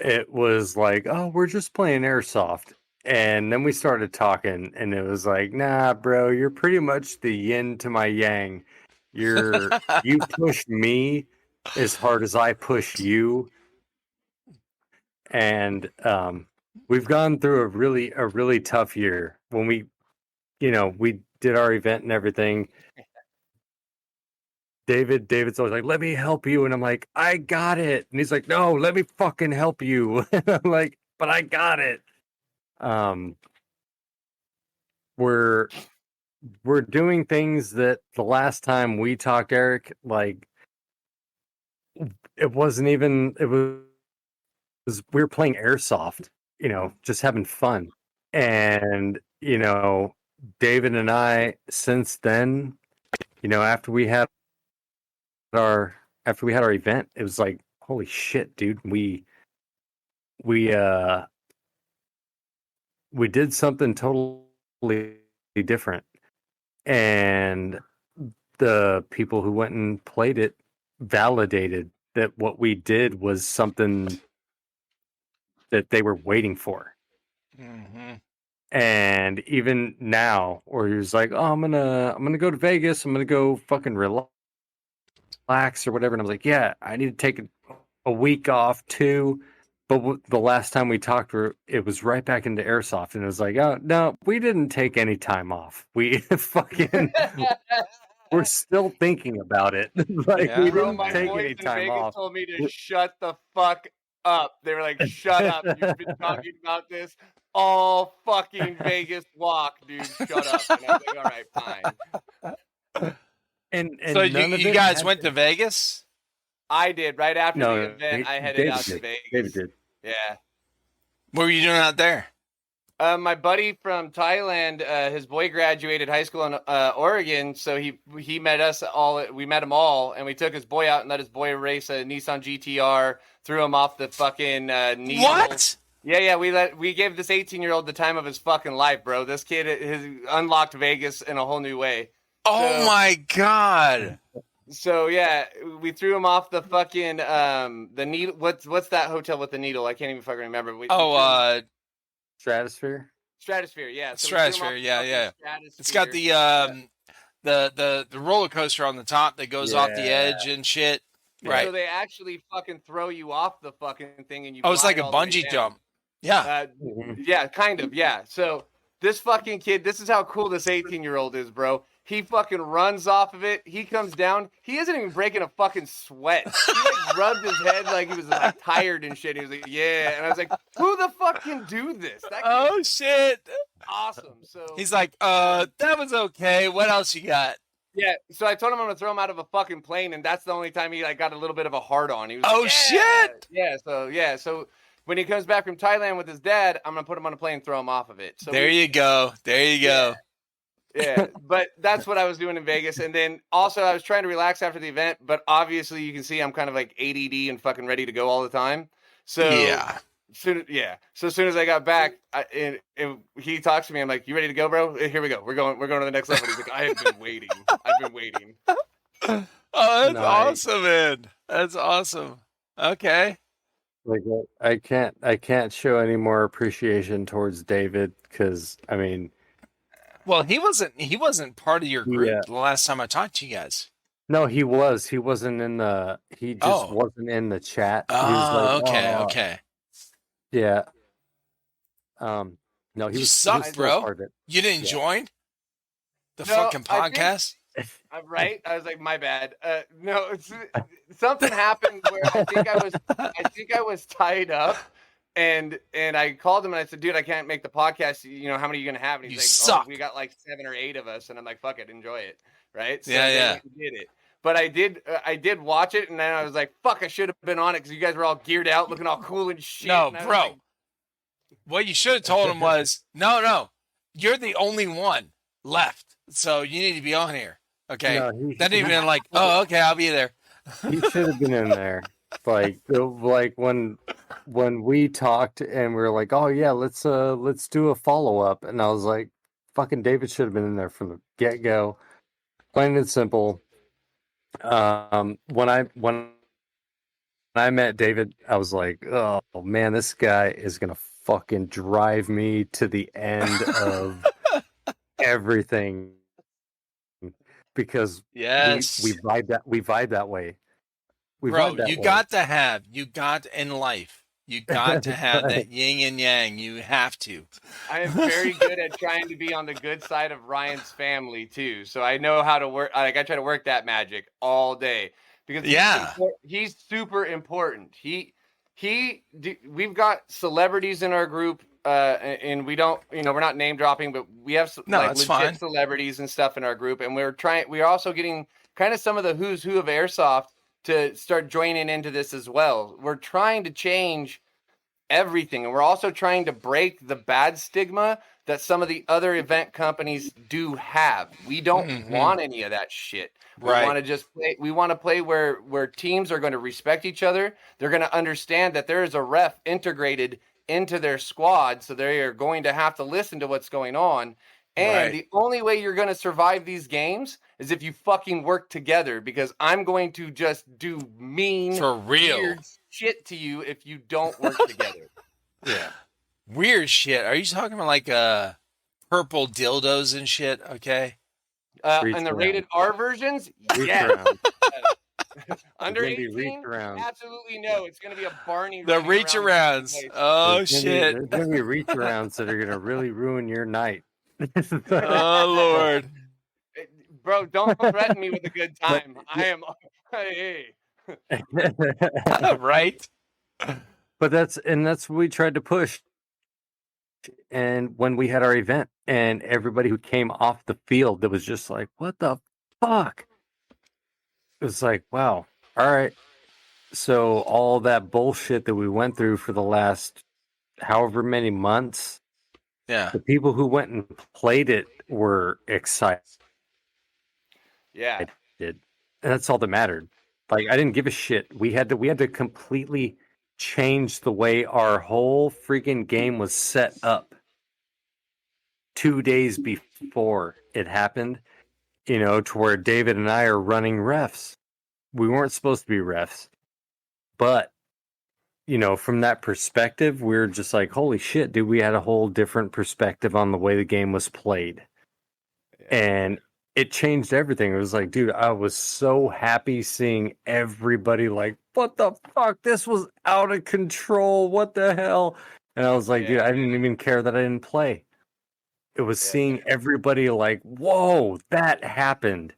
it was like, oh, we're just playing airsoft. And then we started talking, and it was like, nah, bro, you're pretty much the yin to my yang. You push me as hard as I push you. And we've gone through a really tough year. When we did our event and everything. David's always like, let me help you. And I'm like, I got it. And he's like, no, let me fucking help you. And I'm like, but I got it. We're doing things that the last time we talked, Eric, like it wasn't even, we were playing airsoft, just having fun. And, David and I, since then, after we had our event, it was like, holy shit, dude, we did something totally different, and the people who went and played it validated that what we did was something that they were waiting for. Mm-hmm. And even now, or he was like, oh, I'm gonna go to Vegas, I'm gonna go fucking relax or whatever. And I was like, yeah, I need to take a week off too. But the last time we talked, it was right back into airsoft, and it was like, oh no, we didn't take any time off. We fucking we're still thinking about it. Like Yeah. we Bro, didn't my take boys any in time Vegas off. told me to shut the fuck up. They were like, shut up. You've been talking about this all fucking Vegas walk, dude. Shut up. And I was like, all right, fine. And So none of you it guys had went to Vegas? I did. Right after No, the event, I headed David out to did. Vegas. David did. Yeah. What were you doing out there? My buddy from Thailand, his boy graduated high school in Oregon, so he met us all. We met him all, and we took his boy out and let his boy race a Nissan GTR. Threw him off the fucking needle. What? Yeah. We gave this 18-year-old the time of his fucking life, bro. This kid has unlocked Vegas in a whole new way. Oh my god! So yeah, we threw him off the fucking the needle. What's that hotel with the needle? I can't even fucking remember. Stratosphere. Stratosphere, yeah. So Stratosphere, yeah. It's got the roller coaster on the top that goes off the edge and shit. Right. So they actually fucking throw you off the fucking thing, and you. Oh, it's like a glide all the way bungee down. jump. Yeah. Yeah, kind of. Yeah. So this fucking kid, this is how cool this 18-year-old is, bro. He fucking runs off of it. He comes down. He isn't even breaking a fucking sweat. He like rubbed his head like he was like tired and shit. He was like, yeah. And I was like, who the fuck can do this? That Oh shit. awesome. So He's like, that was okay. What else you got? yeah. So I told him I'm gonna throw him out of a fucking plane, and that's the only time he like got a little bit of a hard on. He was Oh like, shit. Yeah. So when he comes back from Thailand with his dad, I'm gonna put him on a plane and throw him off of it. So There you go. Yeah, but that's what I was doing in Vegas. And then also I was trying to relax after the event, but obviously you can see I'm kind of like ADD and fucking ready to go all the time. So Yeah. So as soon as I got back, and he talks to me, I'm like, "You ready to go, bro? Here we go. We're going to the next level." He's like, "I have been waiting. I've been waiting." Oh, that's Nice. awesome, man. That's awesome. Okay. Like I can't show any more appreciation towards David because I mean, Well, he wasn't part of your group Yeah. the last time I talked to you guys. no, he wasn't in the he just Oh. wasn't in the chat. He was Oh, like, okay, "Oh." okay. Yeah. No, he You was suck, still bro. part of it. You didn't Yeah. join the No, fucking I think- podcast? Right? I was like, "My bad." No, something happened where I think I was tied up. And I called him and I said, "Dude, I can't make the podcast. You know, how many are you gonna have?" And he's You like, suck. "Oh, we got like 7 or 8 of us." And I'm like, "Fuck it, enjoy it." Right? So Yeah, then we did it. But I did watch it, and then I was like, "Fuck, I should have been on it because you guys were all geared out, looking all cool and shit." No, And I was bro. like, What you should have told him was, no, you're the only one left, so you need to be on here. Okay. No, That didn't even like, oh, okay, I'll be there. he should have been in there. Like when we talked and we were like, oh yeah, let's do a follow up, and I was like, fucking David should have been in there from the get go, plain and simple. When I met David, I was like, oh man, this guy is gonna fucking drive me to the end of everything because Yes. we vibe that way. We Bro, vibe that you way. got in life, you got to have Right. that yin and yang. You have to. I am very good at trying to be on the good side of Ryan's family too. So I know how to work. Like I try to work that magic all day because Yeah. he's super important. We've got celebrities in our group, and we don't, we're not name dropping, but we have No, like that's legit fine. celebrities and stuff in our group, and we're also getting kind of some of the who's who of airsoft to start joining into this as well. We're trying to change everything, and we're also trying to break the bad stigma that some of the other event companies do have. We don't want any of that shit. We Right. want to just play. We want to play where teams are going to respect each other. They're going to understand that there is a ref integrated into their squad, so they are going to have to listen to what's going on. And Right. the only way you're going to survive these games is if you fucking work together, because I'm going to just do mean, For real. weird shit to you if you don't work together. Yeah. Weird shit. Are you talking about like purple dildos and shit? Okay. Reach And the around. rated R versions, Reach yes. around. Under It's gonna be 18, reach around. absolutely no. It's going to be a Barney. The running reach around the arounds. place. Oh There's shit. gonna be reach arounds that are gonna really ruin your night. Oh Lord. Bro, don't threaten me with a good time. I am. Hey. Right. But that's what we tried to push. And when we had our event, and everybody who came off the field, that was just like, "What the fuck?" It was like, "Wow, all right." So all that bullshit that we went through for the last however many months, Yeah. the people who went and played it were excited. Yeah. And that's all that mattered. Like I didn't give a shit. We had to completely change the way our whole freaking game was set up 2 days before it happened, to where David and I are running refs. We weren't supposed to be refs, but from that perspective, we're just like, holy shit, dude, we had a whole different perspective on the way the game was played. And it changed everything. It was like, dude, I was so happy seeing everybody like, what the fuck? This was out of control. What the hell? And I was like, dude, I didn't even care that I didn't play. It was seeing everybody like, whoa, that happened.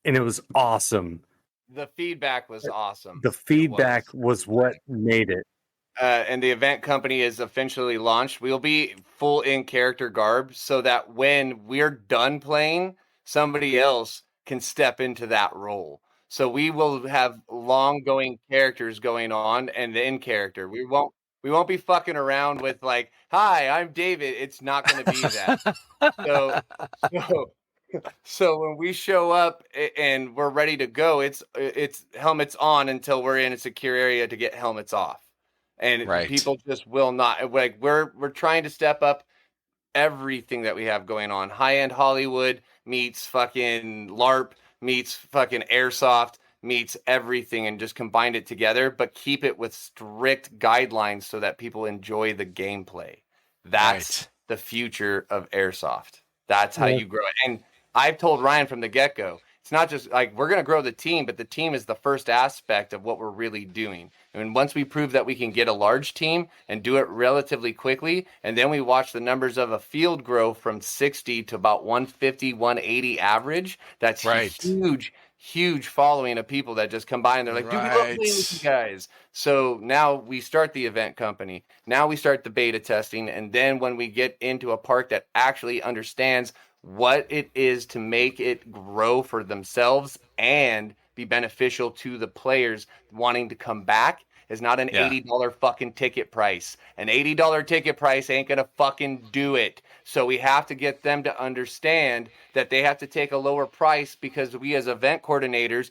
And it was awesome. The feedback was awesome. The feedback was what made it. And the event company is officially launched. We'll be full in character garb so that when we're done playing, somebody else can step into that role. So we will have long going characters going on and in character. We won't be fucking around with like, hi, I'm David. It's not going to be that. So when we show up and we're ready to go, it's helmets on until we're in a secure area to get helmets off. And Right. people just will not, like, we're trying to step up everything that we have going on. High-end Hollywood meets fucking LARP, meets fucking airsoft, meets everything, and just combine it together, but keep it with strict guidelines so that people enjoy the gameplay. That's the future of airsoft. That's how you grow it. And I've told Ryan from the get-go, it's not just like we're going to grow the team, but the team is the first aspect of what we're really doing. And once we prove that we can get a large team and do it relatively quickly, and then we watch the numbers of a field grow from 60 to about 150, 180 average, that's huge following of people that just come by and they're like, dude, we love playing with you guys. So now we start the event company. Now we start the beta testing. And then when we get into a park that actually understands what it is to make it grow for themselves and be beneficial to the players wanting to come back, is not an $80 fucking ticket price. An $80 ticket price ain't gonna fucking do it. So we have to get them to understand that they have to take a lower price because we as event coordinators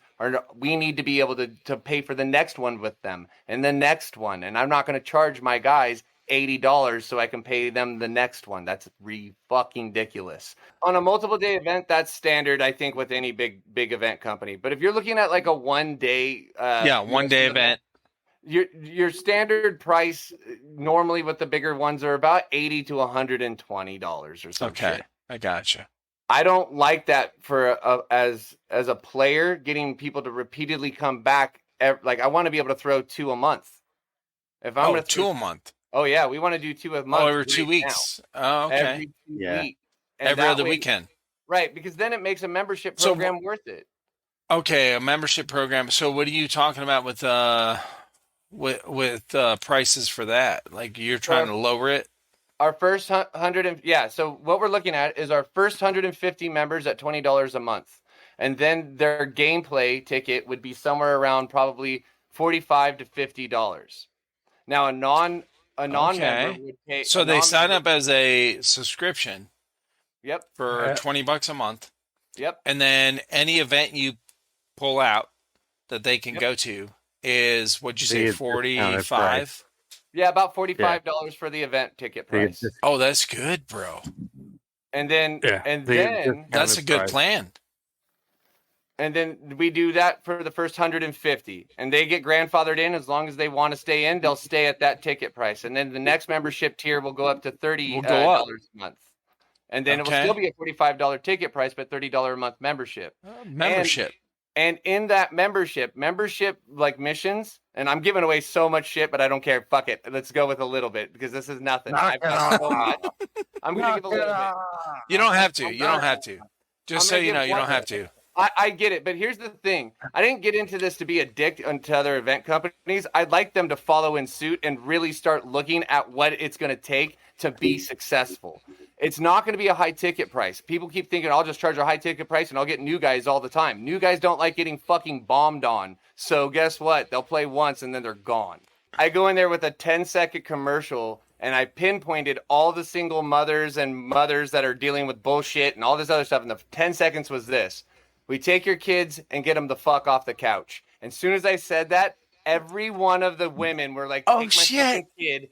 we need to be able to pay for the next one with them and the next one. And I'm not gonna charge my guys $80 so I can pay them the next one. That's fucking ridiculous. On a multiple day event, that's standard, I think, with any big event company. But if you're looking at like a 1 day, 1 day event, Your standard price normally with the bigger ones are about $80 to $120 or some Okay, shit. I gotcha. I don't like that for as a player, getting people to repeatedly come back. Like I want to be able to throw 2 a month. If I'm gonna two a month. oh yeah, we want to do 2 a month. Oh, every 2 right weeks. now. Oh, okay. Every 2 Yeah. weeks. And Every that other way- weekend. Right, because then it makes a membership So- program worth it. Okay, a membership program. So what are you talking about with prices for that? Like you're trying to lower it? Our first 100 and yeah, so what we're looking at is our first 150 members at $20 a month. And then their gameplay ticket would be somewhere around probably $45 to $50. Now a non-member would pay So they sign up as a subscription Yep. for $20 a month. Yep. And then any event you pull out that they can go to is what'd you say, The 45? price. Yeah, about $45 for the event ticket price. Oh, that's good, bro. And then That's a good plan. And then we do that for the first 150, and they get grandfathered in. As long as they want to stay in, they'll stay at that ticket price. And then the next membership tier will go up to $30 a month. And then it will still be a $45 ticket price, but $30 a month membership. Membership. And in that membership like missions, and I'm giving away so much shit, but I don't care. Fuck it. Let's go with a little bit because this is nothing. I've got so much. I'm going to give a little bit. You don't have to. You don't have to. Just so you know, you don't have to. I get it, but here's the thing. I didn't get into this to be a dick to other event companies. I'd like them to follow in suit and really start looking at what it's going to take to be successful. It's not going to be a high ticket price. People keep thinking I'll just charge a high ticket price and I'll get new guys all the time. New guys don't like getting fucking bombed on. So guess what? They'll play once and then they're gone. I go in there with a 10-second commercial and I pinpointed all the single mothers and mothers that are dealing with bullshit and all this other stuff. And the 10 seconds was this. We take your kids and get them the fuck off the couch. And as soon as I said that, every one of the women were like, "Oh take shit!" my fucking kid.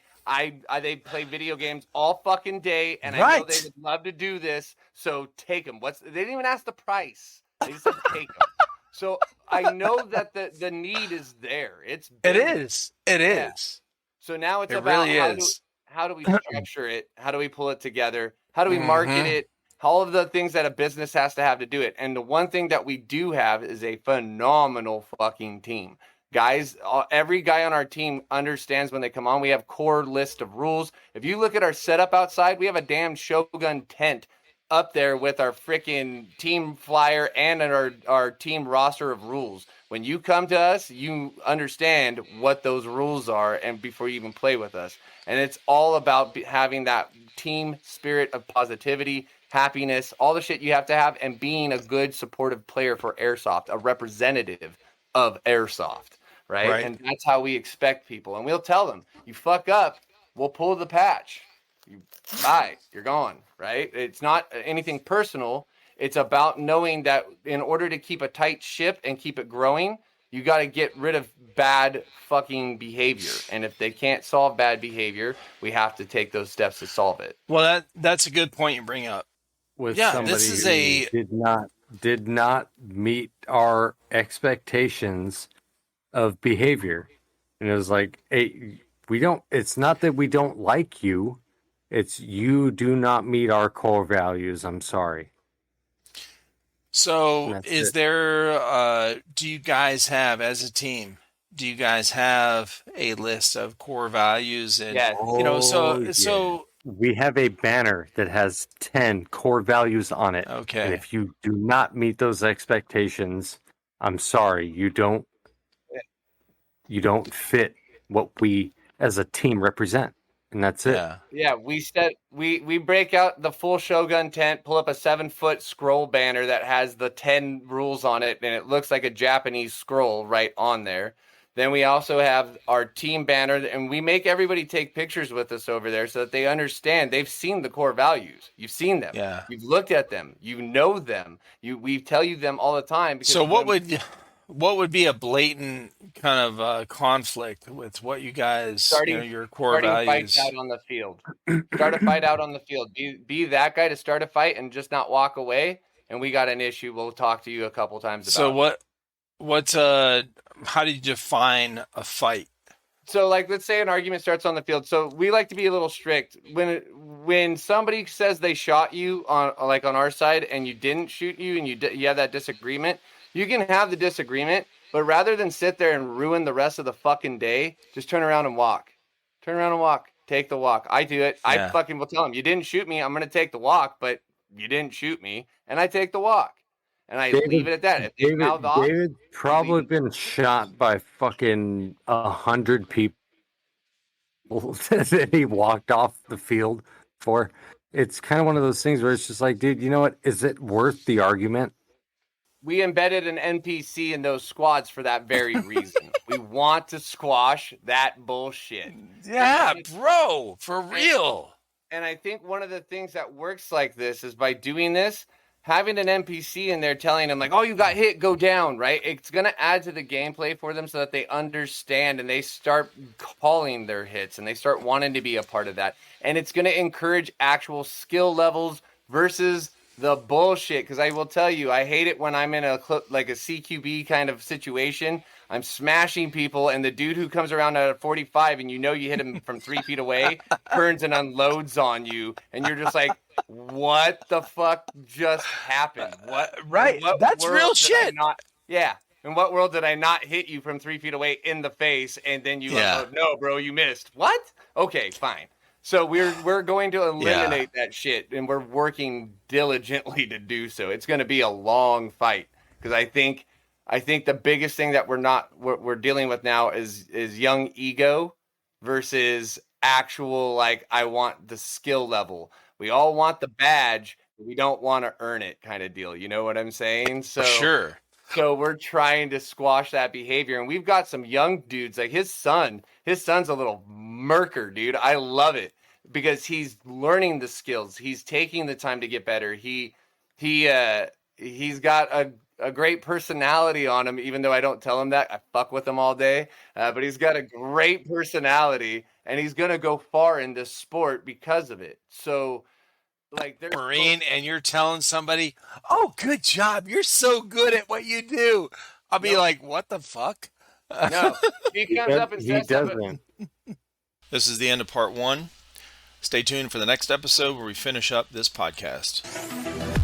They play video games all fucking day, and I know they would love to do this. So take them. They didn't even ask the price. They just said take them. So I know that the need is there. It is. So now it's about how do we structure it? How do we pull it together? How do we market it? All of the things that a business has to have to do it. And the one thing that we do have is a phenomenal fucking team. Guys, every guy on our team understands when they come on. We have core list of rules. If you look at our setup outside, we have a damn Shogun tent up there with our freaking team flyer and our team roster of rules. When you come to us, you understand what those rules are and before you even play with us. And it's all about having that team spirit of positivity, happiness, all the shit you have to have, and being a good supportive player for Airsoft, a representative of Airsoft, right? And that's how we expect people. And we'll tell them, you fuck up, we'll pull the patch. You're gone, right? It's not anything personal. It's about knowing that in order to keep a tight ship and keep it growing, you got to get rid of bad fucking behavior. And if they can't solve bad behavior, we have to take those steps to solve it. Well, that's a good point you bring up. With somebody this is who did not meet our expectations of behavior, and it was like, hey, it's not that we don't like you, it's you do not meet our core values. I'm sorry. So is there do you guys have, as a team, do you guys have a list of core values? And so we have a banner that has 10 core values on it. Okay. And if you do not meet those expectations, I'm sorry, you don't fit what we as a team represent. And that's it. Yeah, we break out the full Shogun tent, pull up a 7-foot scroll banner that has the 10 rules on it, and it looks like a Japanese scroll right on there. Then we also have our team banner, and we make everybody take pictures with us over there so that they understand. They've seen the core values. You've seen them. Yeah. You've looked at them. You know them. We tell you them all the time. Because so what would be a blatant kind of conflict with what you guys, your core values? Fight out on the field. Start a fight out on the field. Be that guy to start a fight and just not walk away. And we got an issue. We'll talk to you a couple times about. So how do you define a fight? So like, let's say an argument starts on the field. So we like to be a little strict when somebody says they shot you on our side and you didn't shoot you and you have that disagreement. You can have the disagreement, but rather than sit there and ruin the rest of the fucking day, just turn around and walk. Turn around and walk. Take the walk. I do it. I fucking will tell them, you didn't shoot me. I'm gonna take the walk, but you didn't shoot me, and I take the walk. And I leave it at that. If they mouth off, David's probably been shot by fucking 100 people that he walked off the field for. It's kind of one of those things where it's just like, dude, you know what? Is it worth the argument? we embedded an NPC in those squads for that very reason. We want to squash that bullshit. Yeah, bro, for real. And I think one of the things that works like this is by doing this, having an NPC in there telling them like, oh, you got hit, go down, right? It's going to add to the gameplay for them so that they understand and they start calling their hits and they start wanting to be a part of that. And it's going to encourage actual skill levels versus the bullshit. Because I will tell you, I hate it when I'm in a CQB kind of situation. I'm smashing people, and the dude who comes around at a 45 and you know you hit him from 3 feet away turns and unloads on you, and you're just like, what the fuck just happened? What? Right. What That's world real did shit. Yeah. In what world did I not hit you from 3 feet away in the face, and then you unload? No, bro, you missed. What? Okay, fine. So we're going to eliminate that shit, and we're working diligently to do so. It's going to be a long fight because I think the biggest thing that we're dealing with now is young ego versus actual, like, I want the skill level. We all want the badge, but we don't want to earn it kind of deal. You know what I'm saying? So Sure. So we're trying to squash that behavior, and we've got some young dudes like his son's a little murker, dude. I love it because he's learning the skills. He's taking the time to get better. He's got a great personality on him, even though I don't tell him that. I fuck with him all day. But he's got a great personality, and he's going to go far in this sport because of it. So, like, there's Marine, and you're telling somebody, oh, good job. You're so good at what you do. I'll be like, what the fuck? no, he comes up and says something. This is the end of part 1. Stay tuned for the next episode where we finish up this podcast.